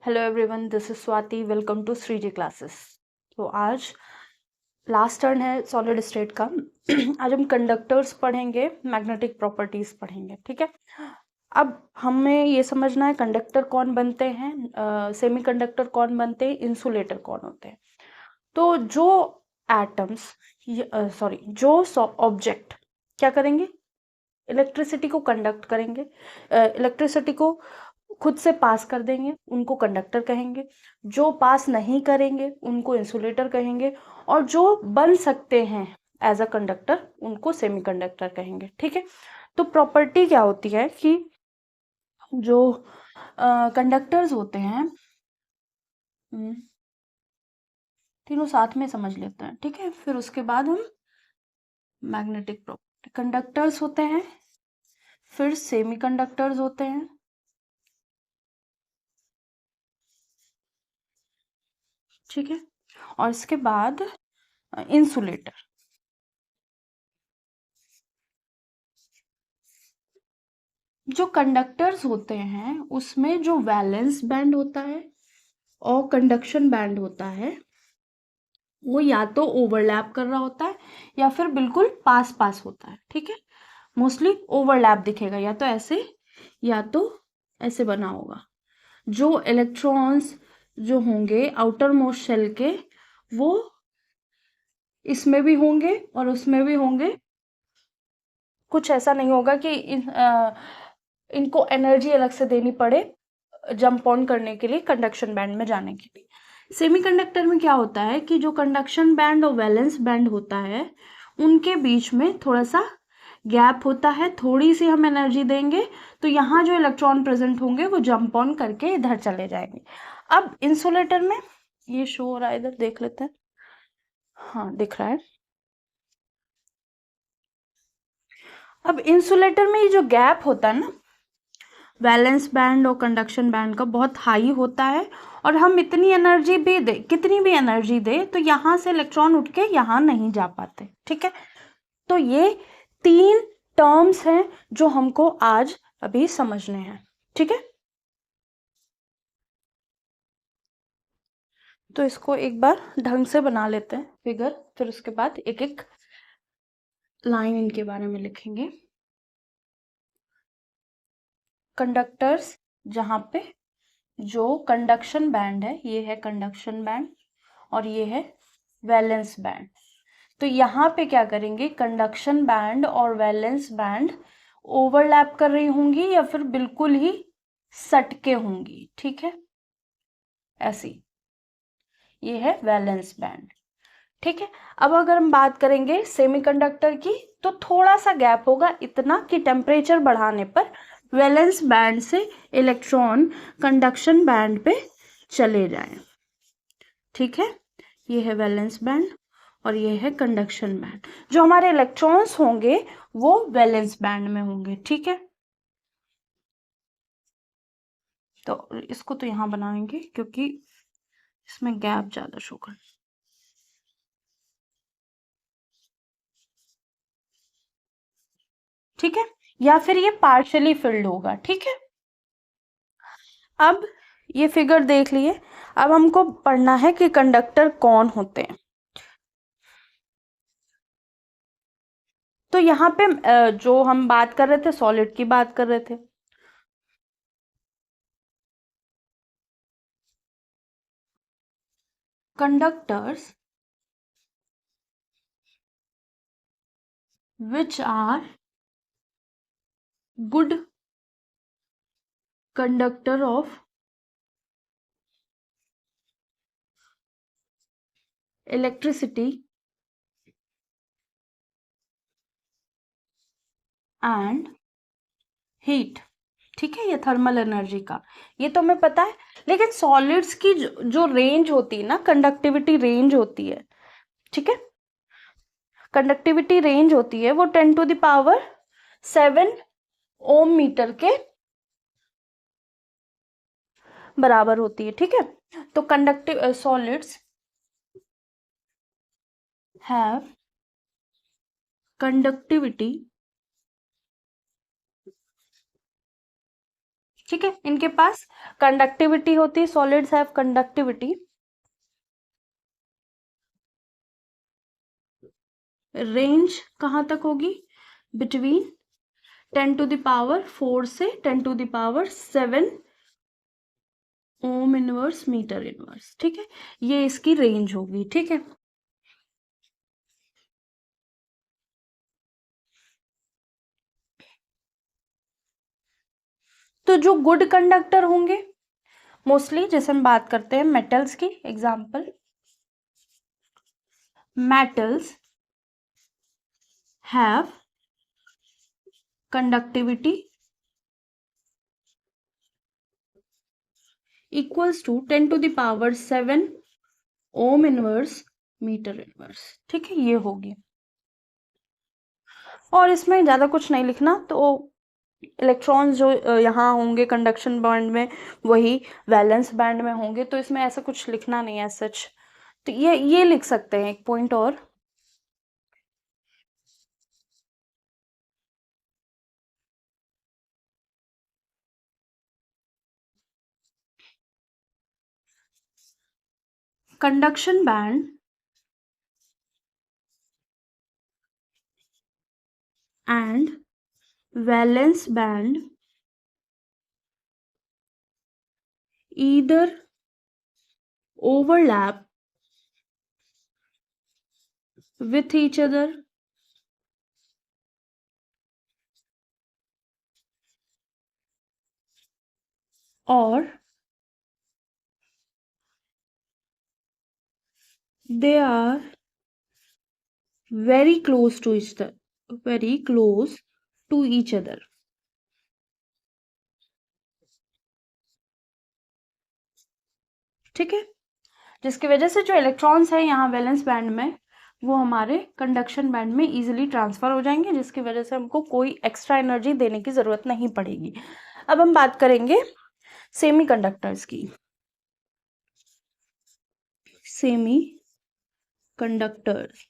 Hello everyone, this is Swati. Welcome to Shriji classes. तो आज last turn है सॉलिड स्टेट का। आज हम कंडक्टर्स पढ़ेंगे, मैग्नेटिक प्रॉपर्टीज पढ़ेंगे, ठीक है। अब हमें ये समझना है कंडक्टर कौन बनते हैं, सेमीकंडक्टर कौन बनते हैं, इंसुलेटर कौन होते हैं। तो जो एटम्स जो ऑब्जेक्ट क्या करेंगे, इलेक्ट्रिसिटी को कंडक्ट करेंगे, इलेक्ट्रिसिटी को खुद से पास कर देंगे, उनको कंडक्टर कहेंगे। जो पास नहीं करेंगे उनको इंसुलेटर कहेंगे, और जो बन सकते हैं एज अ कंडक्टर उनको सेमीकंडक्टर कहेंगे, ठीक है। तो प्रॉपर्टी क्या होती है कि जो कंडक्टर्स होते हैं, तीनों साथ में समझ लेते हैं, ठीक है। फिर उसके बाद हम मैग्नेटिक प्रॉपर्टी, कंडक्टर्स होते हैं, फिर सेमीकंडक्टर्स होते हैं, ठीक है, और इसके बाद इंसुलेटर। जो कंडक्टर्स होते हैं उसमें जो वैलेंस बैंड होता है और कंडक्शन बैंड होता है वो या तो ओवरलैप कर रहा होता है या फिर बिल्कुल पास पास होता है, ठीक है। मोस्टली ओवरलैप दिखेगा, या तो ऐसे या तो ऐसे बना होगा। जो इलेक्ट्रॉन्स जो होंगे आउटर मोस्ट शेल के, वो इसमें भी होंगे और उसमें भी होंगे। कुछ ऐसा नहीं होगा कि इनको एनर्जी अलग से देनी पड़े जंप ऑन करने के लिए, कंडक्शन बैंड में जाने के लिए। सेमीकंडक्टर में क्या होता है कि जो कंडक्शन बैंड और वैलेंस बैंड होता है उनके बीच में थोड़ा सा गैप होता है, थोड़ी सी हम एनर्जी देंगे तो यहाँ जो इलेक्ट्रॉन प्रेजेंट होंगे वो जंप ऑन करके इधर चले जाएंगे। अब इंसुलेटर में ये शो हो रहा है, इधर देख लेते हैं। हाँ, दिख रहा है। अब इंसुलेटर में ये जो गैप होता है ना, वैलेंस बैंड और कंडक्शन बैंड का, बहुत हाई होता है। और हम इतनी एनर्जी भी दे, कितनी भी एनर्जी दे, तो यहाँ से इलेक्ट्रॉन उठ के यहाँ नहीं जा पाते, ठीक है। तो ये तीन टर्म्स हैं जो हमको आज अभी समझने हैं, ठीक है। तो इसको एक बार ढंग से बना लेते हैं फिगर, फिर उसके बाद एक एक लाइन इनके बारे में लिखेंगे। कंडक्टर्स, जहां पे जो कंडक्शन बैंड है, ये है कंडक्शन बैंड और ये है वैलेंस बैंड। तो यहाँ पे क्या करेंगे, कंडक्शन बैंड और वैलेंस बैंड ओवरलैप कर रही होंगी या फिर बिल्कुल ही सटके होंगी, ठीक है, ऐसी। ये है वैलेंस बैंड, ठीक है। अब अगर हम बात करेंगे सेमीकंडक्टर की, तो थोड़ा सा गैप होगा, इतना कि टेम्परेचर बढ़ाने पर वैलेंस बैंड से इलेक्ट्रॉन कंडक्शन बैंड पे चले जाएं, ठीक है। ये है वैलेंस बैंड और ये है कंडक्शन बैंड। जो हमारे इलेक्ट्रॉन्स होंगे वो वैलेंस बैंड में होंगे, ठीक है। तो इसको तो यहां बनाएंगे क्योंकि इसमें गैप ज्यादा शो कर, ठीक है, या फिर ये पार्शियली फिल्ड होगा, ठीक है। अब ये फिगर देख लिए। अब हमको पढ़ना है कि कंडक्टर कौन होते हैं। तो यहाँ पे जो हम बात कर रहे थे, सॉलिड की बात कर रहे थे। Conductors which are good conductor of electricity and heat, ठीक है। ये थर्मल एनर्जी का, ये तो हमें पता है। लेकिन सॉलिड्स की जो रेंज होती है ना, कंडक्टिविटी रेंज होती है, ठीक है। कंडक्टिविटी रेंज होती है वो 10⁻⁷ ओम मीटर के बराबर होती है, ठीक है। तो कंडक्टिव सॉलिड्स हैव कंडक्टिविटी ठीक है, इनके पास कंडक्टिविटी होती है, सॉलिड्स हैव कंडक्टिविटी। रेंज कहाँ तक होगी? बिटवीन 10⁴ से 10⁻7 ओम इनवर्स मीटर इनवर्स। ठीक है, ये इसकी रेंज होगी। ठीक है, तो जो गुड कंडक्टर होंगे मोस्टली, जैसे हम बात करते हैं मेटल्स की, example metals have conductivity equals to 10⁻7 ohm inverse metre inverse. ठीक है, ये होगी। और इसमें ज़्यादा कुछ नहीं लिखना, तो इलेक्ट्रॉन्स जो यहाँ होंगे कंडक्शन बैंड में, वही वैलेंस बैंड में होंगे, तो इसमें ऐसा कुछ लिखना नहीं है सच। तो ये लिख सकते हैं एक पॉइंट और, conduction band and valence band either overlap with each other or they are very close to each other, very close to each other। ठीक है, जिसकी वजह से जो इलेक्ट्रॉन्स है यहाँ वैलेंस बैंड में, वो हमारे कंडक्शन बैंड में इजीली ट्रांसफर हो जाएंगे, जिसकी वजह से हमको कोई एक्स्ट्रा एनर्जी देने की जरूरत नहीं पड़ेगी। अब हम बात करेंगे सेमी कंडक्टर्स की। सेमी कंडक्टर्स,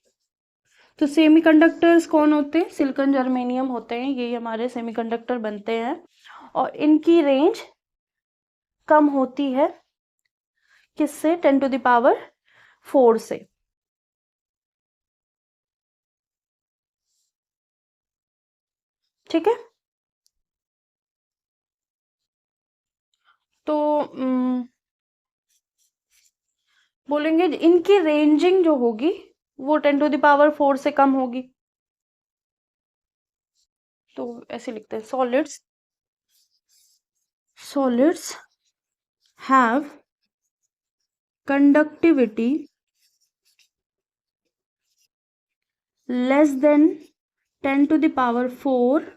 तो सेमीकंडक्टर्स कौन होते हैं? सिलिकॉन जर्मेनियम होते हैं, ये हमारे सेमीकंडक्टर बनते हैं। और इनकी रेंज कम होती है किससे? 10⁴ से। ठीक है, तो बोलेंगे इनकी रेंजिंग जो होगी वो 10⁴ से कम होगी। तो ऐसे लिखते हैं, solids have conductivity less than 10⁴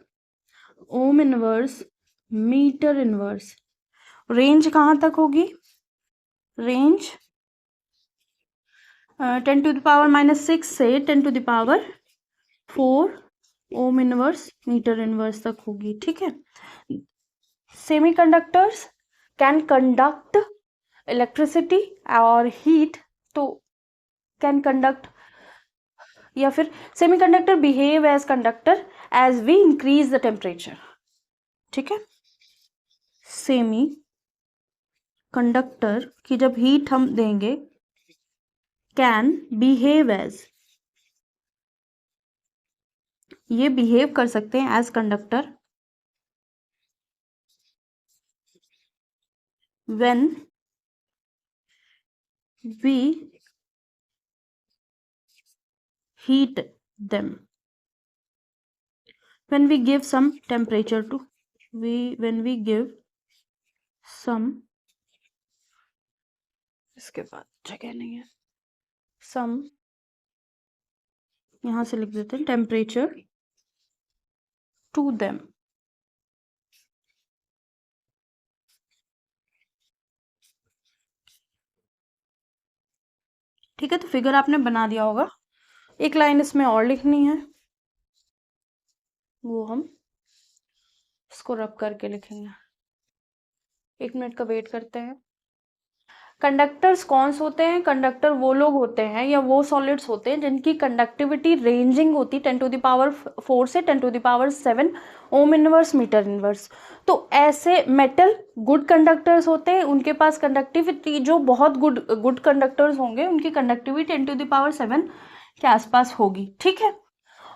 ohm inverse metre inverse. Range कहाँ तक होगी? रेंज 10⁻⁻6 से 10⁴ ओम इनवर्स मीटर इनवर्स तक होगी। ठीक है, सेमीकंडक्टर्स कैन कंडक्ट इलेक्ट्रिसिटी और हीट, तो कैन कंडक्ट, या फिर semiconductor behave as conductor as we increase the temperature. ठीक है, सेमी कंडक्टर की जब हीट हम देंगे, कैन बिहेव एज, ये बिहेव कर सकते हैं as conductor when we heat them, when we give some temperature to, when we give some, इसके बाद जगह नहीं है, some, यहां से लिख देते हैं टेम्परेचर टू देम। ठीक है, तो फिगर आपने बना दिया होगा। एक लाइन इसमें और लिखनी है, वो हम इसको रब करके लिखेंगे। 1 मिनट का वेट करते हैं। कंडक्टर्स कौन से होते हैं? कंडक्टर वो लोग होते हैं या वो सॉलिड्स होते हैं जिनकी कंडक्टिविटी रेंजिंग होती 10⁴ से 10⁷ ओम इनवर्स मीटर इनवर्स। तो ऐसे मेटल गुड कंडक्टर्स होते हैं, उनके पास कंडक्टिविटी, जो बहुत गुड कंडक्टर्स होंगे उनकी कंडक्टिविटी 10⁷ के आसपास होगी, ठीक है।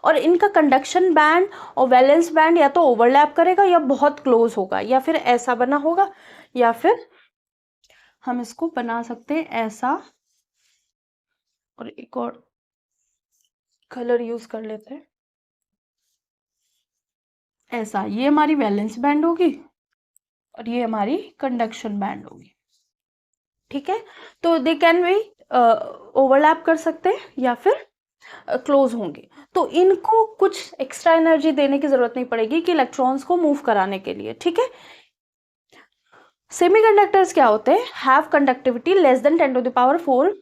और इनका कंडक्शन बैंड और वैलेंस बैंड या तो ओवरलैप करेगा या बहुत क्लोज होगा, या फिर ऐसा बना होगा, या फिर हम इसको बना सकते हैं ऐसा, और एक और कलर यूज कर लेते हैं ऐसा। ये हमारी वैलेंस बैंड होगी और ये हमारी कंडक्शन बैंड होगी, ठीक है। तो दे कैन बी ओवरलैप कर सकते हैं या फिर क्लोज होंगे। तो इनको कुछ एक्स्ट्रा एनर्जी देने की जरूरत नहीं पड़ेगी कि इलेक्ट्रॉन्स को मूव कराने के लिए, ठीक है। सेमीकंडक्टर्स क्या होते हैं? Have conductivity less than 10⁴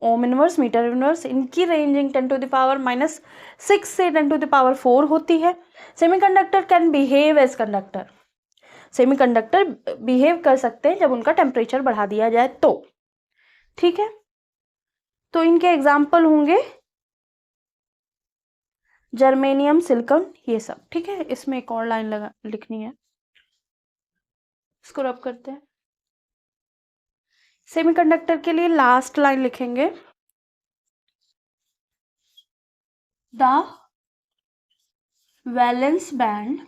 ohm inverse metre inverse. इनकी रेंजिंग 10⁻⁶ से 10⁴ होती है। Semiconductor can behave as conductor. Semiconductor behave कर सकते हैं जब उनका टेम्परेचर बढ़ा दिया जाए तो, ठीक है। तो इनके एग्जाम्पल होंगे जर्मेनियम, सिलिकॉन, ये सब, ठीक है। इसमें एक और लाइन लिखनी है, इसको रब करते हैं। सेमीकंडक्टर के लिए लास्ट लाइन लिखेंगे, the valence band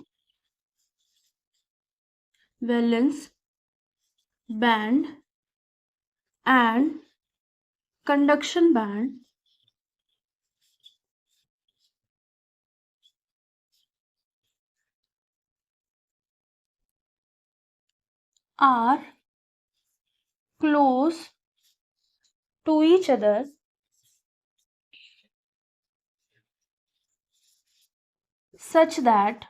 and conduction band are close to each other such that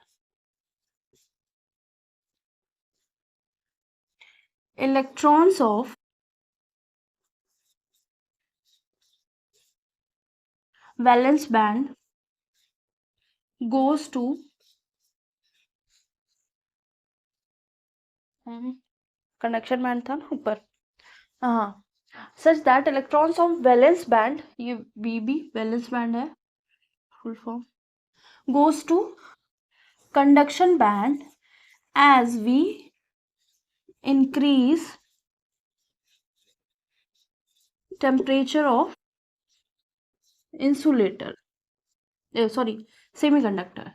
electrons of valence band goes to conduction band था ना ऊपर, हाँ, such that electrons of valence band, ये वीबी वैलेंस बैंड है full form, goes to conduction band as we increase temperature of insulator, sorry, semiconductor.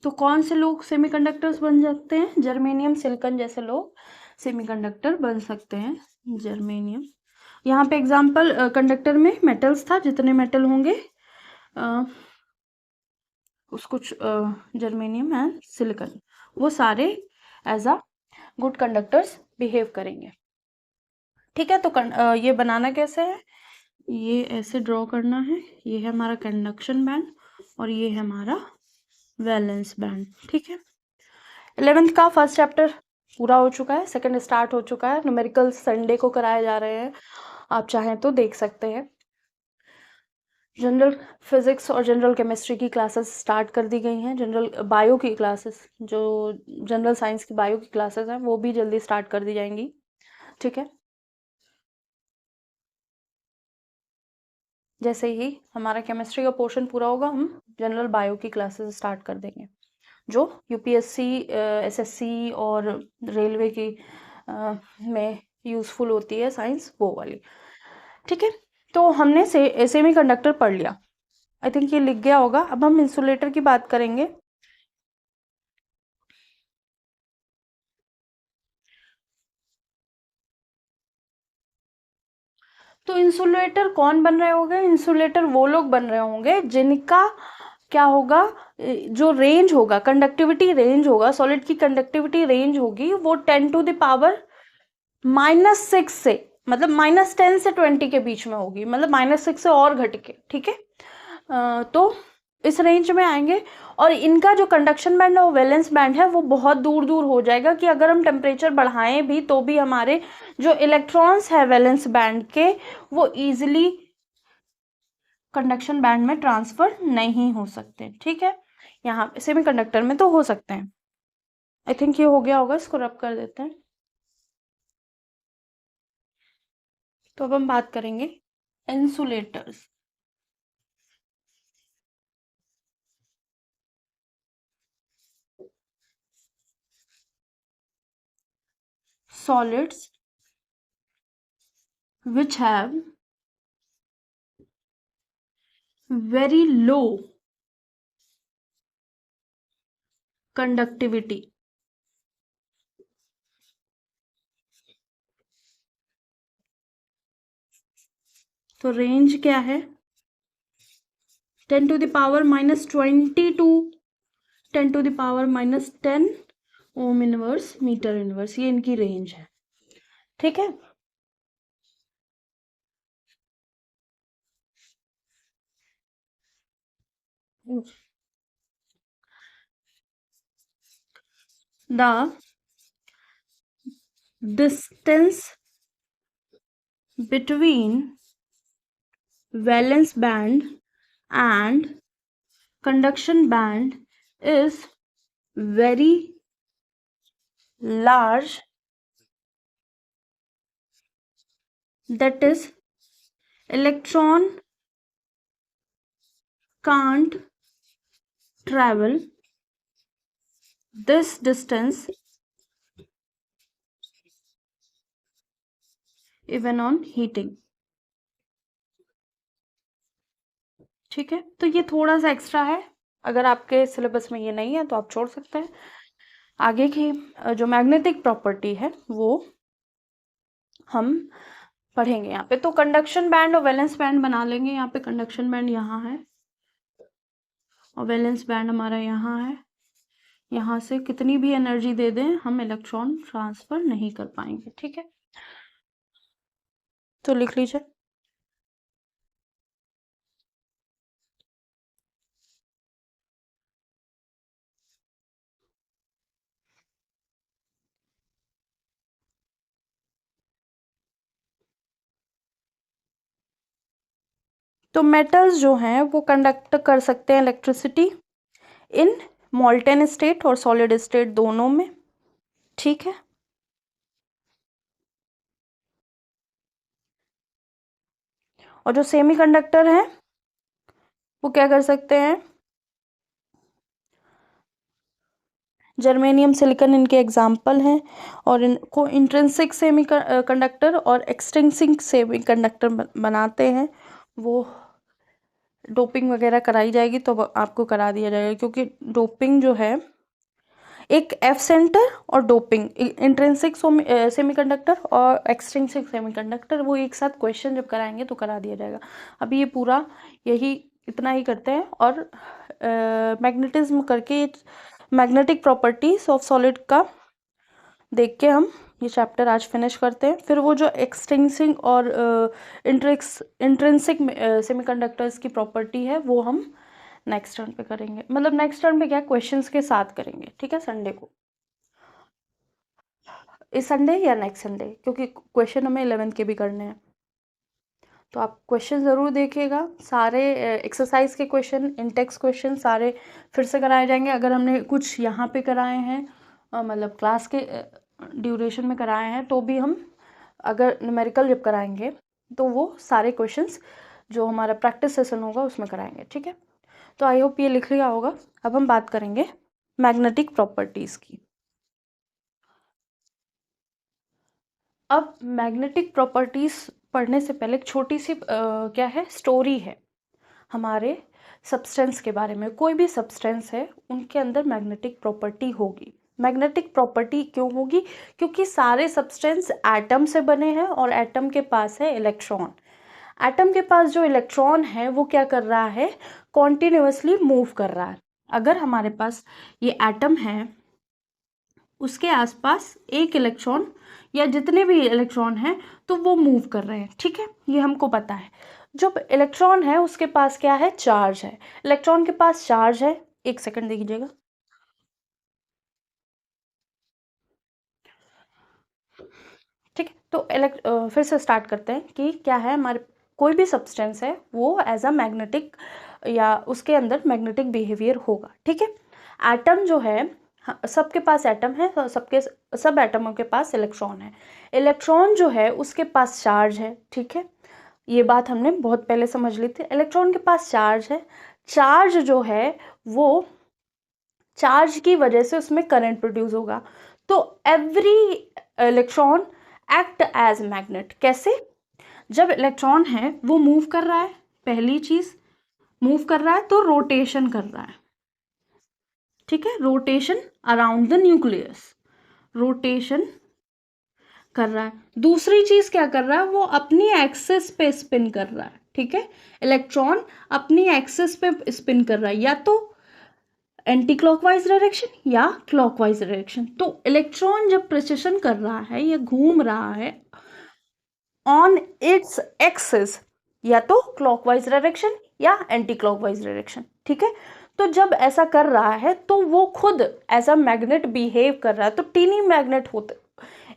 तो कौन से लोग सेमीकंडक्टर्स बन सकते हैं? जर्मेनियम, सिलिकॉन जैसे लोग सेमीकंडक्टर बन सकते हैं। जर्मेनियम, यहाँ पे एग्जांपल कंडक्टर में मेटल्स था, जितने मेटल होंगे उसको जर्मेनियम एंड सिलिकॉन, वो सारे as a good conductors behave करेंगे, ठीक है। तो ये बनाना कैसे है? ये ऐसे ड्रॉ करना है, ये है हमारा कंडक्शन बैंड और ये है हमारा वैलेंस बैंड, ठीक है। 11th का फर्स्ट चैप्टर पूरा हो चुका है, सेकंड स्टार्ट हो चुका है। न्यूमेरिकल संडे को कराए जा रहे हैं, आप चाहें तो देख सकते हैं। जनरल फिजिक्स और जनरल केमिस्ट्री की क्लासेस स्टार्ट कर दी गई हैं। जनरल बायो की क्लासेस, जो जनरल साइंस की बायो की क्लासेस हैं, वो भी जल्दी स्टार्ट कर दी जाएंगी, ठीक है। जैसे ही हमारा केमिस्ट्री का पोर्शन पूरा होगा, हम जनरल बायो की क्लासेस स्टार्ट कर देंगे, जो यूपीएससी, एसएससी और रेलवे की में यूज़फुल होती है साइंस, वो वाली, ठीक है। तो हमने सेमीकंडक्टर पढ़ लिया, आई थिंक ये लिख गया होगा। अब हम इंसुलेटर की बात करेंगे। तो इंसुलेटर कौन बन रहे होंगे? इंसुलेटर वो लोग बन रहे होंगे जिनका क्या होगा, जो रेंज होगा, कंडक्टिविटी रेंज होगा, सॉलिड की कंडक्टिविटी रेंज होगी वो 10⁻⁻⁶ से, मतलब -10 से 20 के बीच में होगी, मतलब -6 से और घट के, ठीक है। तो इस रेंज में आएंगे। और इनका जो कंडक्शन बैंड और वैलेंस बैंड है वो बहुत दूर दूर हो जाएगा, कि अगर हम टेम्परेचर बढ़ाएं भी तो भी हमारे जो इलेक्ट्रॉन्स है वैलेंस बैंड के, वो इजीली कंडक्शन बैंड में ट्रांसफर नहीं हो सकते, ठीक है। यहाँ सेमीकंडक्टर में तो हो सकते हैं, आई थिंक ये हो गया होगा, इसको रब कर देते हैं। तो अब हम बात करेंगे insulators. Solids which have very low conductivity. तो रेंज क्या है, 10⁻⁻20 to 10⁻⁻10 ohm inverse metre inverse, ये इनकी रेंज है। ठीक है, the distance between valence band and conduction band is very large, that is electron can't travel this distance even on heating। ठीक है, तो ये थोड़ा सा एक्स्ट्रा है, अगर आपके सिलेबस में ये नहीं है तो आप छोड़ सकते हैं। आगे की जो मैग्नेटिक प्रॉपर्टी है वो हम पढ़ेंगे यहाँ पे। तो कंडक्शन बैंड और वैलेंस बैंड बना लेंगे। यहाँ पे कंडक्शन बैंड यहाँ है और वैलेंस बैंड हमारा यहाँ है। यहाँ से कितनी भी एनर्जी दे दें हम इलेक्ट्रॉन ट्रांसफर नहीं कर पाएंगे। ठीक है, तो लिख लीजिए। तो मेटल्स जो हैं वो कंडक्ट कर सकते हैं इलेक्ट्रिसिटी इन मोल्टेन स्टेट और सॉलिड स्टेट दोनों में। ठीक है, और जो सेमीकंडक्टर हैं वो क्या कर सकते हैं, जर्मेनियम सिलिकॉन इनके एग्जाम्पल हैं, और इनको इंट्रिंसिक सेमी कंडक्टर और एक्सट्रिंसिक सेमी कंडक्टर बनाते हैं। वो डोपिंग वगैरह कराई जाएगी तो आपको करा दिया जाएगा, क्योंकि डोपिंग जो है एक एफ सेंटर और डोपिंग, इंट्रिंसिक सेमीकंडक्टर और एक्सट्रिंसिक सेमीकंडक्टर, वो एक साथ क्वेश्चन जब कराएंगे तो करा दिया जाएगा। अभी ये पूरा यही इतना ही करते हैं, और मैग्नेटिज्म करके मैग्नेटिक प्रॉपर्टीज ऑफ सॉलिड का देख के हम ये चैप्टर आज फिनिश करते हैं। फिर वो जो एक्सट्रिंसिक और इंट्रिंसिक सेमीकंडक्टर्स की प्रॉपर्टी है वो हम नेक्स्ट टर्न पे करेंगे, मतलब नेक्स्ट टर्न पे क्या, क्वेश्चंस के साथ करेंगे। ठीक है, संडे को, इस संडे या नेक्स्ट संडे, क्योंकि क्वेश्चन हमें 11th के भी करने हैं। तो आप क्वेश्चन ज़रूर देखिएगा, सारे एक्सरसाइज के क्वेश्चन, इंटेक्स क्वेश्चन सारे फिर से कराए जाएंगे। अगर हमने कुछ यहाँ पे कराए हैं मतलब क्लास के ड्यूरेशन में कराए हैं, तो भी हम अगर न्यूमेरिकल जब कराएंगे तो वो सारे क्वेश्चंस जो हमारा प्रैक्टिस सेशन होगा उसमें कराएंगे। ठीक है, तो आई होप ये लिख लिया होगा। अब हम बात करेंगे मैग्नेटिक प्रॉपर्टीज की। अब मैग्नेटिक प्रॉपर्टीज पढ़ने से पहले एक छोटी सी क्या है, स्टोरी है हमारे सब्सटेंस के बारे में। कोई भी सब्सटेंस है उनके अंदर मैग्नेटिक प्रॉपर्टी होगी। मैग्नेटिक प्रॉपर्टी क्यों होगी, क्योंकि सारे सब्सटेंस एटम से बने हैं और एटम के पास है इलेक्ट्रॉन। एटम के पास जो इलेक्ट्रॉन है वो क्या कर रहा है, कॉन्टिन्यूसली मूव कर रहा है। अगर हमारे पास ये एटम है, उसके आसपास एक इलेक्ट्रॉन या जितने भी इलेक्ट्रॉन हैं तो वो मूव कर रहे हैं। ठीक है, ये हमको पता है। जब इलेक्ट्रॉन है उसके पास क्या है, चार्ज है। इलेक्ट्रॉन के पास चार्ज है, एक सेकंड देखिएगा। ठीक है, तो फिर से स्टार्ट करते हैं कि क्या है, हमारे कोई भी सब्सटेंस है वो एज अ मैग्नेटिक या उसके अंदर मैग्नेटिक बिहेवियर होगा। ठीक है, एटम जो है हाँ, सबके पास एटम है, सबके सब एटमों के पास इलेक्ट्रॉन है। इलेक्ट्रॉन जो है उसके पास चार्ज है, ठीक है, ये बात हमने बहुत पहले समझ ली थी। इलेक्ट्रॉन के पास चार्ज है, चार्ज जो है वो चार्ज की वजह से उसमें करंट प्रोड्यूस होगा। तो every electron act as magnet. कैसे? जब इलेक्ट्रॉन है वो मूव कर रहा है, पहली चीज मूव कर रहा है तो रोटेशन कर रहा है, ठीक है, rotation around the nucleus, rotation कर रहा है। दूसरी चीज क्या कर रहा है, वो अपनी एक्सिस पे स्पिन कर रहा है, ठीक है, इलेक्ट्रॉन अपनी एक्सिस पे स्पिन कर रहा है, या तो एंटी क्लॉकवाइज डायरेक्शन या क्लॉकवाइज डायरेक्शन। तो इलेक्ट्रॉन जब प्रिसिशन कर रहा है या घूम रहा है ऑन इट्स एक्सिस, या तो क्लॉकवाइज डायरेक्शन या एंटी क्लॉकवाइज डायरेक्शन, ठीक है। तो जब ऐसा कर रहा है तो वो खुद एज अ मैग्नेट बिहेव कर रहा है। तो टीनी मैग्नेट होते,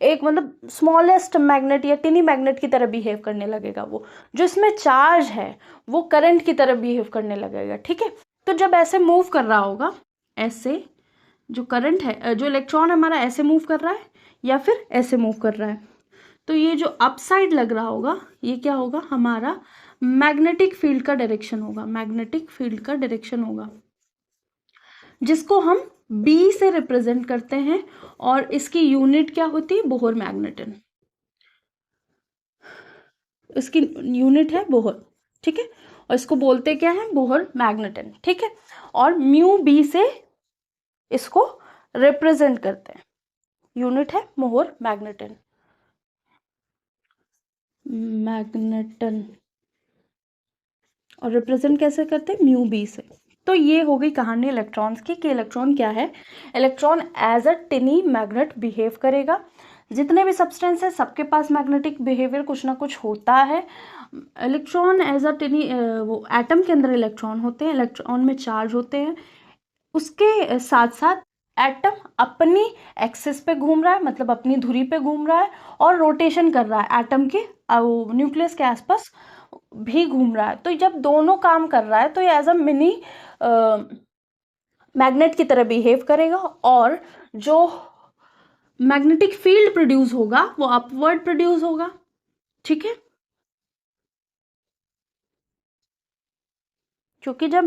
एक मतलब स्मॉलेस्ट मैग्नेट या टीनी मैग्नेट की तरह बिहेव करने लगेगा। वो जो इसमें चार्ज है वो करंट की तरह बिहेव करने लगेगा, ठीक है। तो जब ऐसे मूव कर रहा होगा, ऐसे जो करंट है, जो इलेक्ट्रॉन हमारा ऐसे मूव कर रहा है या फिर ऐसे मूव कर रहा है, तो ये जो अप साइड लग रहा होगा ये क्या होगा, हमारा मैग्नेटिक फील्ड का डायरेक्शन होगा, मैग्नेटिक फील्ड का डायरेक्शन होगा, जिसको हम बी से रिप्रेजेंट करते हैं। और इसकी यूनिट क्या होती है, बोहर मैग्नेटन, इसकी यूनिट है बोहर, ठीक है, और इसको बोलते क्या है, बोहर मैग्नेटन, ठीक है। और म्यू बी से इसको रिप्रेजेंट करते हैं, यूनिट है मोहर मैग्नेटन, मैग्नेटन, और रिप्रेजेंट कैसे करते हैं, म्यू बी से। तो ये हो गई कहानी इलेक्ट्रॉन्स की कि इलेक्ट्रॉन क्या है। Electron as a tiny magnet behave करेगा। जितने भी सब्सटेंस है सबके पास मैग्नेटिक बिहेवियर कुछ ना कुछ होता है। इलेक्ट्रॉन एज अ टिनी, वो एटम के अंदर इलेक्ट्रॉन होते हैं, इलेक्ट्रॉन में चार्ज होते हैं। उसके साथ साथ एटम अपनी एक्सिस पे घूम रहा है, मतलब अपनी धुरी पे घूम रहा है, और रोटेशन कर रहा है एटम के न्यूक्लियस के आसपास भी घूम रहा है। तो जब दोनों काम कर रहा है तो ये एज अ मिनी मैग्नेट की तरह बिहेव करेगा, और जो मैग्नेटिक फील्ड प्रोड्यूस होगा वो अपवर्ड प्रोड्यूस होगा, ठीक है। क्योंकि जब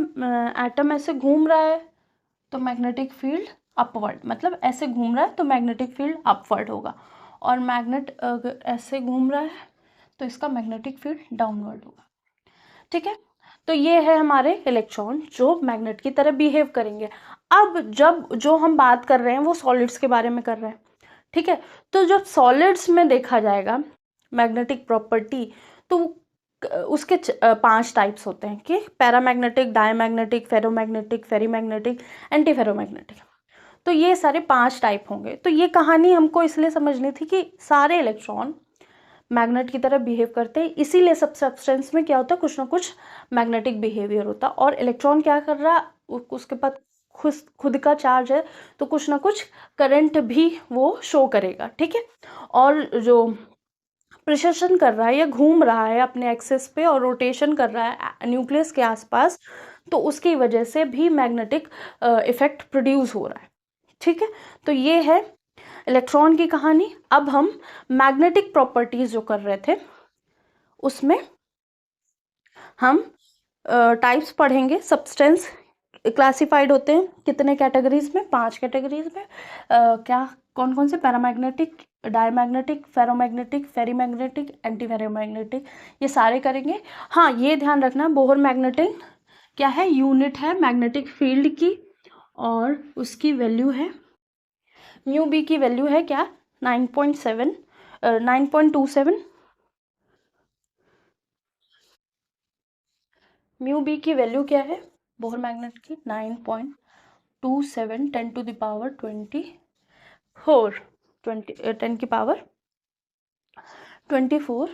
एटम ऐसे घूम रहा है तो मैग्नेटिक फील्ड अपवर्ड, मतलब ऐसे घूम रहा है तो मैग्नेटिक फील्ड अपवर्ड होगा, और मैग्नेट अगर ऐसे घूम रहा है तो इसका मैग्नेटिक फील्ड डाउनवर्ड होगा, ठीक है। तो ये है हमारे इलेक्ट्रॉन जो मैग्नेट की तरह बिहेव करेंगे। अब जब जो हम बात कर रहे हैं वो सॉलिड्स के बारे में कर रहे हैं, ठीक है। तो जब सॉलिड्स में देखा जाएगा मैग्नेटिक प्रॉपर्टी, तो उसके 5 टाइप्स होते हैं कि paramagnetic, diamagnetic, ferromagnetic, ferrimagnetic, anti ferromagnetic. तो ये सारे 5 टाइप होंगे। तो ये कहानी हमको इसलिए समझनी थी कि सारे इलेक्ट्रॉन मैग्नेट की तरह बिहेव करते हैं, इसीलिए सब सब्सटेंस में क्या होता है, कुछ ना कुछ मैग्नेटिक बिहेवियर होता है। और इलेक्ट्रॉन क्या कर रहा है, उसके पास खुद का चार्ज है, तो कुछ ना कुछ करंट भी वो शो करेगा, ठीक है। और जो प्रिसिशन कर रहा है या घूम रहा है अपने एक्सिस पे और रोटेशन कर रहा है न्यूक्लियस के आसपास, तो उसकी वजह से भी मैग्नेटिक इफेक्ट प्रोड्यूस हो रहा है, ठीक है। तो ये है इलेक्ट्रॉन की कहानी। अब हम मैग्नेटिक प्रॉपर्टीज जो कर रहे थे उसमें हम टाइप्स पढ़ेंगे। सब्सटेंस क्लासिफाइड होते हैं कितने कैटेगरीज में, 5 कैटेगरीज में। क्या कौन कौन से, paramagnetic, diamagnetic, ferromagnetic, ferrimagnetic, anti ferromagnetic, ये सारे करेंगे। हाँ, ये ध्यान रखना बोहर मैग्नेटिक क्या है, यूनिट है मैग्नेटिक फील्ड की, और उसकी वैल्यू है म्यू बी की वैल्यू है क्या, 9.27 म्यू बी की वैल्यू क्या है बोहर मैग्नेट की, 9.27 10 टू द पावर 24, 10 की power 24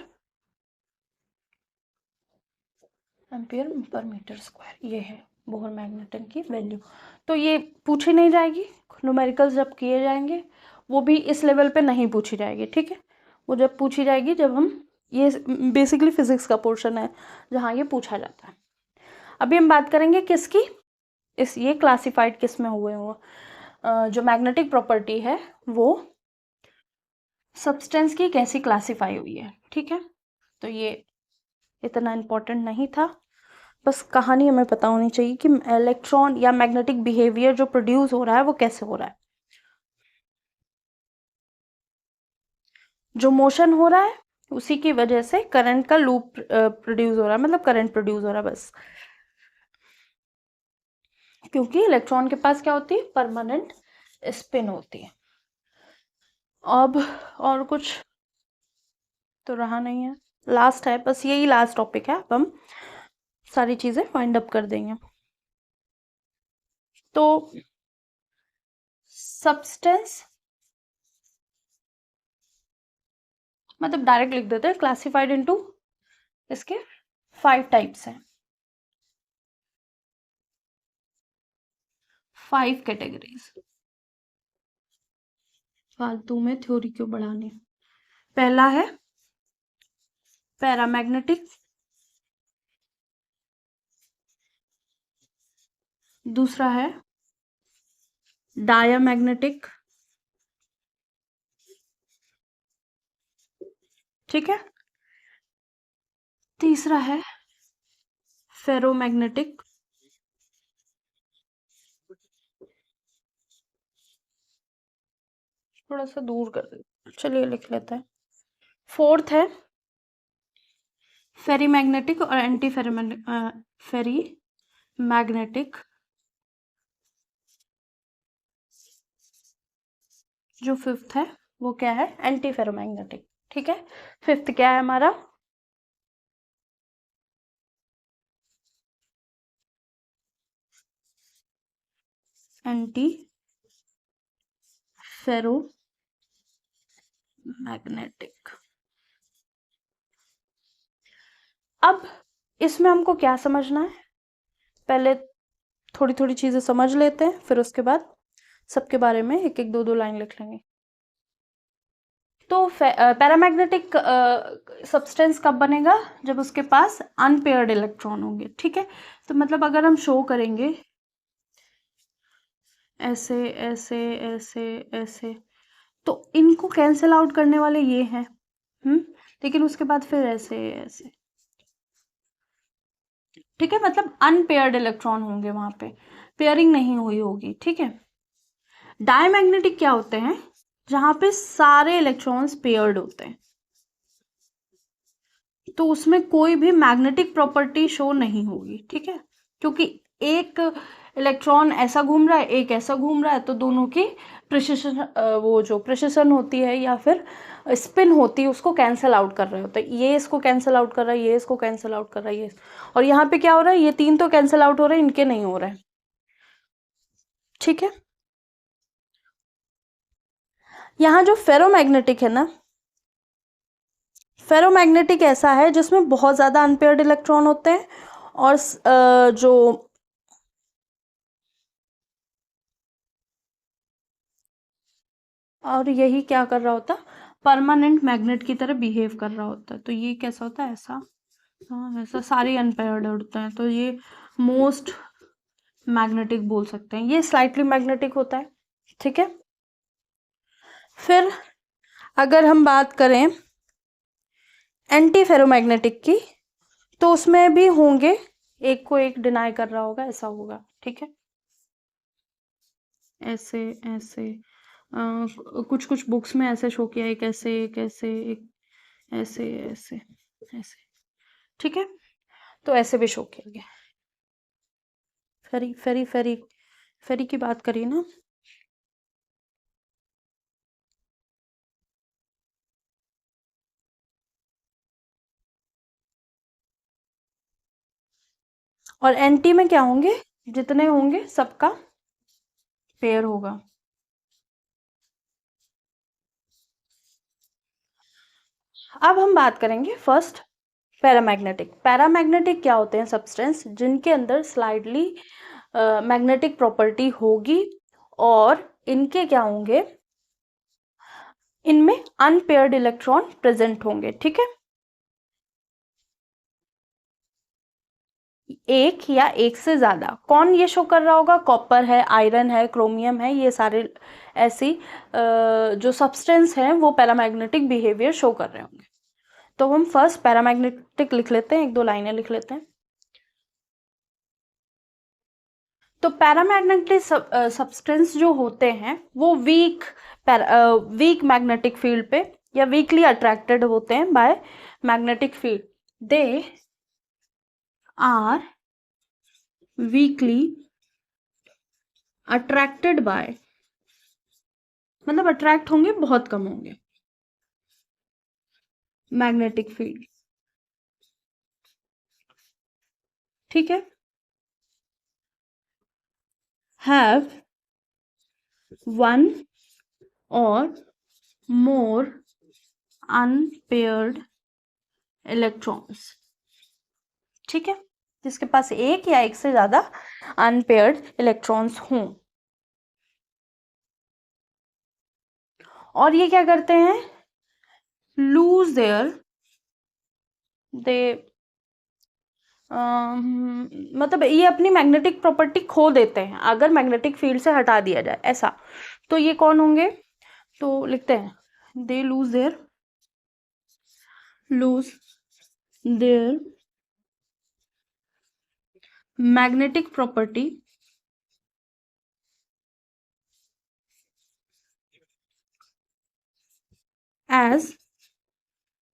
ampere per metre square, ये है बोहर मैग्नेटन की वैल्यू। तो ये पूछी नहीं जाएगी, न्यूमेरिकल्स जब किए जाएंगे वो भी इस लेवल पे नहीं पूछी जाएगी, ठीक है। वो जब पूछी जाएगी जब हम, ये बेसिकली फिजिक्स का पोर्शन है जहाँ ये पूछा जाता है। अभी हम बात करेंगे किसकी, ये क्लासिफाइड किस में हुए हुए। जो मैग्नेटिक प्रॉपर्टी है वो सब्सटेंस की कैसी क्लासिफाई हुई है, ठीक है। तो ये इतना इम्पोर्टेंट नहीं था, बस कहानी हमें पता होनी चाहिए कि इलेक्ट्रॉन या मैग्नेटिक बिहेवियर जो प्रोड्यूस हो रहा है वो कैसे हो रहा है। जो मोशन हो रहा है उसी की वजह से करंट का लूप प्रोड्यूस हो रहा है, मतलब करंट प्रोड्यूस हो रहा है बस, क्योंकि इलेक्ट्रॉन के पास क्या होती है, परमानेंट स्पिन होती है। अब और कुछ तो रहा नहीं है, लास्ट है, बस यही लास्ट टॉपिक है, अब हम सारी चीजें वाइंड अप कर देंगे। तो सब्सटेंस मतलब डायरेक्ट लिख देते हैं, क्लासिफाइड इनटू, इसके 5 टाइप्स हैं, 5 कैटेगरीज। फालतू में थ्योरी क्यों बढ़ानी। पहला है पैरामैग्नेटिक, दूसरा है डायामैग्नेटिक, ठीक है, तीसरा है फेरोमैग्नेटिक, थोड़ा सा दूर कर दे, चलिए लिख लेते हैं। फोर्थ है फेरी मैग्नेटिक और एंटी फेरी मैग्नेटिक। जो फिफ्थ है वो क्या है, एंटी फेरोमैग्नेटिक, ठीक है। फिफ्थ क्या है हमारा, एंटी फेरो मैग्नेटिक। अब इसमें हमको क्या समझना है, पहले थोड़ी थोड़ी चीजें समझ लेते हैं, फिर उसके बाद सबके बारे में एक एक दो दो लाइन लिख लेंगे। तो पैरामैग्नेटिक सब्सटेंस कब बनेगा, जब उसके पास अनपेयर्ड इलेक्ट्रॉन होंगे, ठीक है। तो मतलब अगर हम शो करेंगे ऐसे ऐसे ऐसे ऐसे, तो इनको कैंसिल आउट करने वाले ये हैं, लेकिन उसके बाद फिर ऐसे ऐसे, ठीक है, मतलब अनपेयर्ड इलेक्ट्रॉन होंगे वहां पे, पेयरिंग नहीं हुई होगी, ठीक है। डायमैग्नेटिक क्या होते हैं, जहां पे सारे इलेक्ट्रॉन्स पेयर्ड होते हैं, तो उसमें कोई भी मैग्नेटिक प्रॉपर्टी शो नहीं होगी, ठीक है, क्योंकि एक इलेक्ट्रॉन ऐसा घूम रहा है, एक ऐसा घूम रहा है, तो दोनों की प्रिसिशन, वो जो प्रिसिशन होती है या फिर स्पिन होती है उसको कैंसिल आउट कर रहे होते हैं, ये इसको कैंसिल आउट कर रहा है, ये इसको कैंसिल आउट कर रहा है, ये, और यहाँ पे क्या हो रहा है, ये तीन तो कैंसिल आउट हो रहे हैं, इनके नहीं हो रहे हैं, ठीक है। यहाँ जो फेरोमैग्नेटिक है ना, फेरोमैग्नेटिक ऐसा है जिसमें बहुत ज्यादा अनपेयर्ड इलेक्ट्रॉन होते हैं, और जो और यही क्या कर रहा होता, परमानेंट मैग्नेट की तरह बिहेव कर रहा होता है, तो ये कैसा होता है, ऐसा, हाँ ऐसा, सारे अनपेयर्ड होते हैं, तो ये मोस्ट मैग्नेटिक बोल सकते हैं, ये स्लाइटली मैग्नेटिक होता है, ठीक है। फिर अगर हम बात करें एंटी फेरोमैग्नेटिक की, तो उसमें भी होंगे, एक को एक डिनाई कर रहा होगा, ऐसा होगा, ठीक है, ऐसे ऐसे, कुछ कुछ बुक्स में ऐसे शो किया, एक ऐसे एक ऐसे एक ऐसे ऐसे ऐसे, ठीक है, तो ऐसे भी शो किया गया। फेरी फेरी फेरी फेरी की बात करिए ना, और एंटी में क्या होंगे, जितने होंगे सबका पेयर होगा। अब हम बात करेंगे फर्स्ट पैरामैग्नेटिक। पैरामैग्नेटिक क्या होते हैं, सब्सटेंस जिनके अंदर स्लाइडली मैग्नेटिक प्रॉपर्टी होगी, और इनके क्या होंगे, इनमें अनपेयर्ड इलेक्ट्रॉन प्रेजेंट होंगे, ठीक है। एक या एक से ज्यादा, कौन ये शो कर रहा होगा? कॉपर है, आयरन है, क्रोमियम है, ये सारे ऐसी जो सब्सटेंस हैं वो पैरामैग्नेटिक बिहेवियर शो कर रहे होंगे। तो हम फर्स्ट पैरामैग्नेटिक लिख लेते हैं, एक दो लाइनें लिख लेते हैं। तो पैरामैग्नेटिक सब्सटेंस जो होते हैं वो वीक मैग्नेटिक फील्ड पे या वीकली अट्रैक्टेड होते हैं by magnetic field. They are weakly attracted by, मतलब अट्रैक्ट होंगे, बहुत कम होंगे, मैग्नेटिक फील्ड। ठीक है। हैव वन और मोर अनपेयर्ड इलेक्ट्रॉन्स। ठीक है, जिसके पास एक या एक से ज्यादा अनपेयर्ड इलेक्ट्रॉन्स हों। और ये क्या करते हैं? लूज देयर, दे मतलब ये अपनी मैग्नेटिक प्रॉपर्टी खो देते हैं अगर मैग्नेटिक फील्ड से हटा दिया जाए, ऐसा। तो ये कौन होंगे? तो लिखते हैं they lose their magnetic property as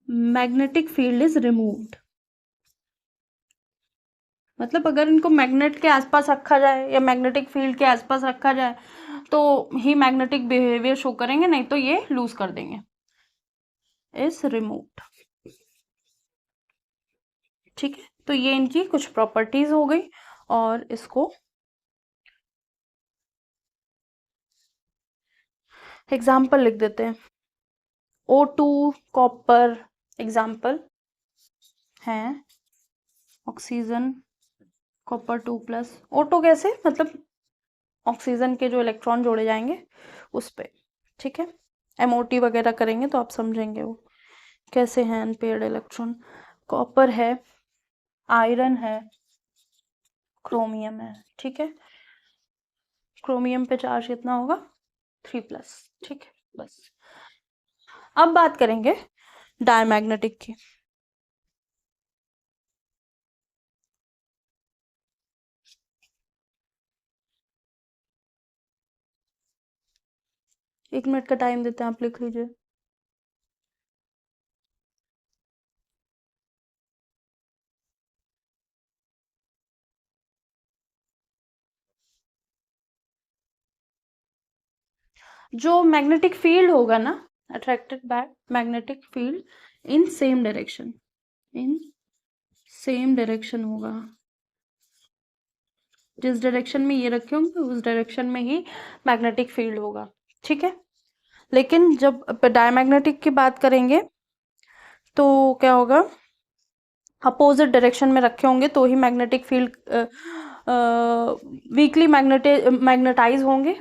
magnetic field is removed. मतलब अगर इनको मैग्नेट के आसपास रखा जाए या मैग्नेटिक फील्ड के आसपास रखा जाए तो ही मैग्नेटिक बिहेवियर शो करेंगे, नहीं तो ये लूज कर देंगे, इज रिमूव्ड। ठीक है, तो ये इनकी कुछ प्रॉपर्टीज हो गई। और इसको एग्जाम्पल लिख देते हैं। O2 कॉपर एग्जाम्पल है, ऑक्सीजन कॉपर 2+। O2 कैसे? मतलब ऑक्सीजन के जो इलेक्ट्रॉन जोड़े जाएंगे उस पे। ठीक है, MOT वगैरह करेंगे तो आप समझेंगे वो कैसे हैं अनपेयर्ड इलेक्ट्रॉन। कॉपर है, आयरन है, क्रोमियम है। ठीक है, क्रोमियम पे चार्ज कितना होगा? 3+। ठीक है, बस। अब बात करेंगे डायमैग्नेटिक की। एक मिनट का टाइम देते हैं, आप लिख लीजिए। जो मैग्नेटिक फील्ड होगा ना, attracted by magnetic field in same direction, in same direction होगा। जिस डायरेक्शन में ये रखे होंगे उस डायरेक्शन में ही मैग्नेटिक फील्ड होगा। ठीक है, लेकिन जब डायमैग्नेटिक की बात करेंगे तो क्या होगा? अपोजिट डायरेक्शन में रखे होंगे तो ही मैग्नेटिक फील्ड वीकली मैग्नेटाइज होंगे,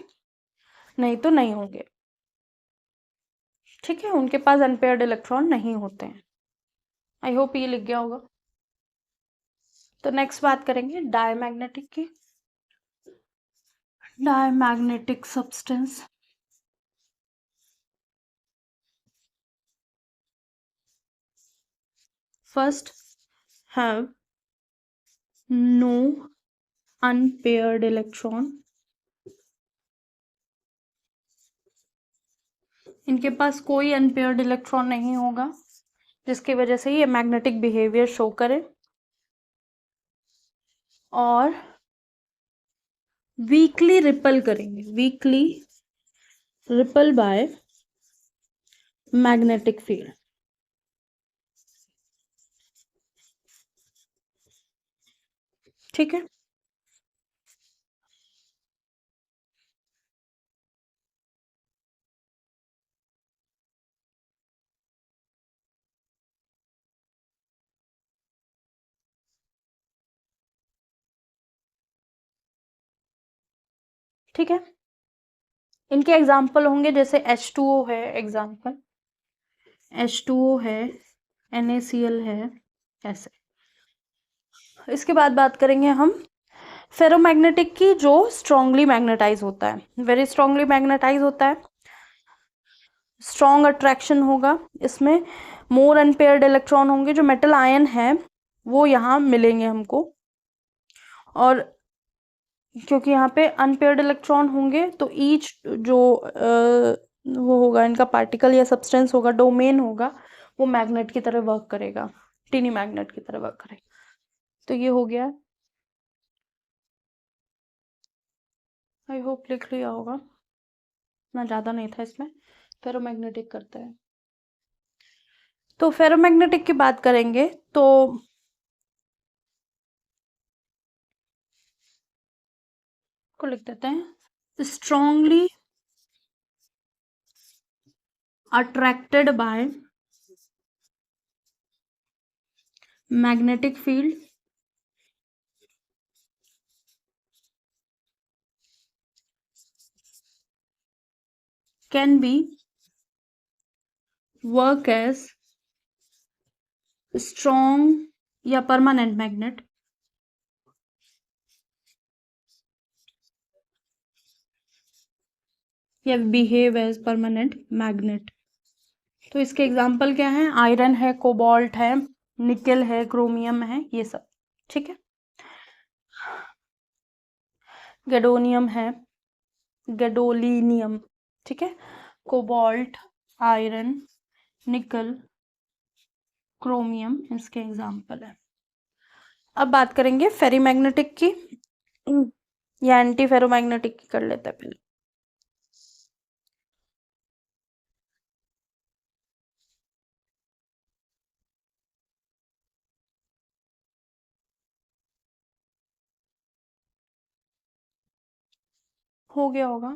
नहीं तो नहीं होंगे। ठीक है, उनके पास अनपेयर्ड इलेक्ट्रॉन नहीं होते हैं। आई होप ये लिख गया होगा। तो नेक्स्ट बात करेंगे डायमैग्नेटिक की। Diamagnetic substance first have no unpaired electron, इनके पास कोई अनपेयर्ड इलेक्ट्रॉन नहीं होगा जिसकी वजह से ये मैग्नेटिक बिहेवियर शो करे, और वीकली रिपल करेंगे, weekly ripple bye magnetic field. ठीक है, ठीक है। इनके एग्जाम्पल होंगे जैसे H2O है, एग्जाम्पल H2O है, NaCl है, ऐसे। इसके बाद बात करेंगे हम फेरोमैग्नेटिक की, जो स्ट्रांगली मैग्नेटाइज होता है, वेरी स्ट्रांगली मैग्नेटाइज होता है, स्ट्रॉन्ग अट्रैक्शन होगा इसमें, मोर अनपेयर्ड इलेक्ट्रॉन होंगे, जो मेटल आयन है वो यहाँ मिलेंगे हमको, और क्योंकि यहाँ पे अनपेयर्ड इलेक्ट्रॉन होंगे तो ईच जो वो होगा इनका पार्टिकल या सब्सटेंस होगा, डोमेन होगा, वो मैग्नेट की तरह वर्क करेगा, टीनी मैग्नेट की तरह वर्क करेगा। तो ये हो गया, आई होप लिख लिया होगा, ना ज़्यादा नहीं था इसमें। फेरोमैग्नेटिक करते हैं, तो फेरोमैग्नेटिक की बात करेंगे तो को लिख देते हैं, strongly attracted by magnetic field can be work as strong या permanent magnet, या behave as permanent magnet। तो इसके एग्जाम्पल क्या हैं, आयरन है, कोबाल्ट है, निकेल है, क्रोमियम है, ये सब, ठीक है। गैडोनियम है, गैडोलिनियम, ठीक है, कोबाल्ट, आयरन, निकल, क्रोमियम इसके एग्जाम्पल है। अब बात करेंगे फेरीमैग्नेटिक की, या एंटी फेरोमैग्नेटिक की कर लेते हैं पहले। हो गया होगा,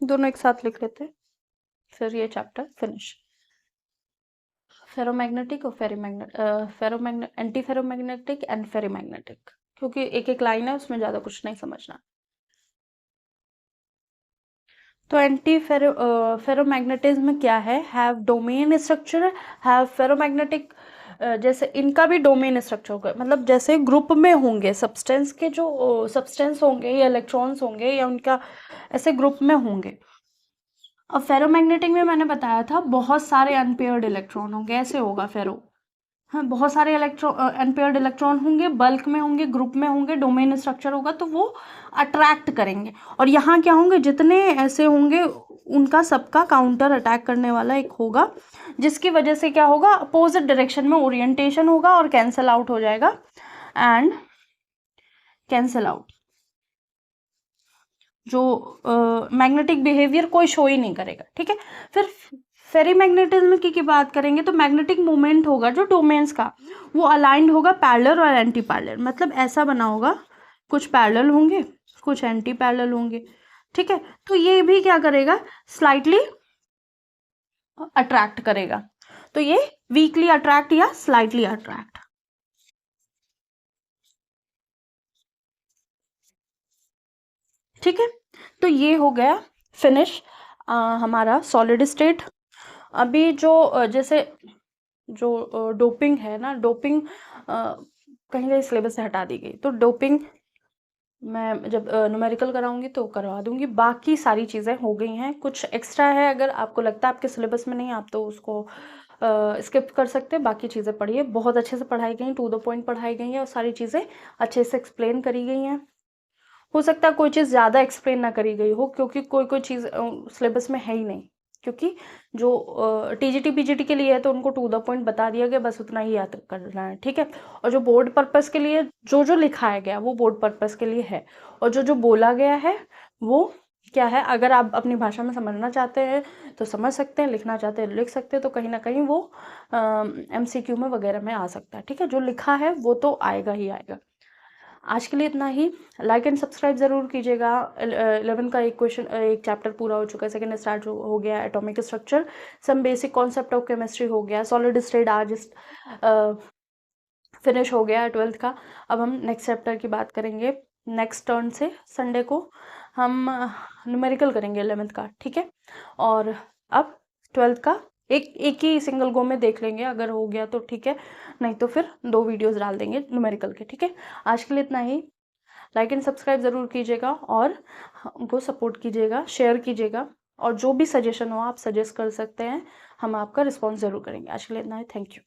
दोनों एक साथ लिख लेते हैं, फिर ये चैप्टर फिनिश। फेरोमैग्नेटिक और एंटी फेरोमैग्नेटिक एंड फेरीमैग्नेटिक, क्योंकि एक एक लाइन है उसमें ज़्यादा कुछ नहीं समझना। तो एंटी फेरोमैग्नेटिज्म क्या है, have domain structure, have ferromagnetic, जैसे इनका भी डोमेन स्ट्रक्चर होगा, मतलब जैसे ग्रुप में होंगे सब्सटेंस के, जो सब्सटेंस होंगे या इलेक्ट्रॉन्स होंगे या उनका ऐसे ग्रुप में होंगे। अब फेरोमैग्नेटिक में मैंने बताया था बहुत सारे अनपेयर्ड इलेक्ट्रॉन होंगे, ऐसे होगा फेरो, हाँ बहुत सारे अनपेयर्ड इलेक्ट्रॉन होंगे, बल्क में होंगे, ग्रुप में होंगे, डोमेन स्ट्रक्चर होगा, तो वो अट्रैक्ट करेंगे। और यहाँ क्या होंगे, जितने ऐसे होंगे उनका सबका काउंटर अटैक करने वाला एक होगा, जिसकी वजह से क्या होगा, अपोजिट डायरेक्शन में ओरिएंटेशन होगा और कैंसल आउट हो जाएगा, एंड कैंसल आउट, जो मैग्नेटिक बिहेवियर कोई शो ही नहीं करेगा, ठीक है। फिर फेरीमैग्नेटिज्म की बात करेंगे तो मैग्नेटिक मोमेंट होगा जो डोमेन्स का, वो अलाइंड होगा पैरेलल और एंटी पैरेलल, मतलब ऐसा बना होगा, कुछ पैरेलल होंगे, कुछ एंटी पैरेलल होंगे, ठीक है। तो ये भी क्या करेगा, स्लाइटली अट्रैक्ट करेगा, तो ये वीकली अट्रैक्ट या स्लाइटली अट्रैक्ट, ठीक है। तो ये हो गया फिनिश हमारा सॉलिड स्टेट। अभी जो जैसे जो डोपिंग है ना, डोपिंग कहीं कहीं सिलेबस से हटा दी गई, तो डोपिंग मैं जब न्यूमेरिकल कराऊंगी तो करवा दूंगी, बाकी सारी चीज़ें हो गई हैं, कुछ एक्स्ट्रा है अगर आपको लगता है आपके सिलेबस में नहीं, आप तो उसको स्किप कर सकते हैं, बाकी चीज़ें पढ़िए, बहुत अच्छे से पढ़ाई गई, टू द पॉइंट पढ़ाई गई है और सारी चीज़ें अच्छे से एक्सप्लेन करी गई हैं। हो सकता है कोई चीज़ ज़्यादा एक्सप्लेन ना करी गई हो, क्योंकि कोई कोई चीज़ सिलेबस में है ही नहीं, क्योंकि जो टीजीटी पीजीटी के लिए है तो उनको टू द पॉइंट बता दिया गया, बस उतना ही याद करना है, ठीक है। और जो बोर्ड पर्पस के लिए जो जो लिखाया गया वो बोर्ड पर्पस के लिए है, और जो जो बोला गया है वो क्या है, अगर आप अपनी भाषा में समझना चाहते हैं तो समझ सकते हैं, लिखना चाहते हैं लिख सकते हैं, तो कहीं ना कहीं वो MCQ में वगैरह में आ सकता है, ठीक है। जो लिखा है वो तो आएगा ही आएगा। आज के लिए इतना ही, लाइक एंड सब्सक्राइब ज़रूर कीजिएगा। 11 का एक क्वेश्चन, एक चैप्टर पूरा हो चुका है, सेकंड स्टार्ट हो गया, atomic structure, some basic concept of chemistry हो गया, सॉलिड स्टेट आज फिनिश हो गया 12th का। अब हम नेक्स्ट चैप्टर की बात करेंगे नेक्स्ट टर्न से, संडे को हम न्यूमेरिकल करेंगे 11th का, ठीक है। और अब 12th का एक ही सिंगल गो में देख लेंगे, अगर हो गया तो ठीक है, नहीं तो फिर 2 वीडियोस डाल देंगे न्यूमेरिकल के। ठीक है, आज के लिए इतना ही। लाइक एंड सब्सक्राइब ज़रूर कीजिएगा और हमको सपोर्ट कीजिएगा, शेयर कीजिएगा, और जो भी सजेशन हो आप सजेस्ट कर सकते हैं, हम आपका रिस्पॉन्स ज़रूर करेंगे। आज के लिए इतना ही, थैंक यू।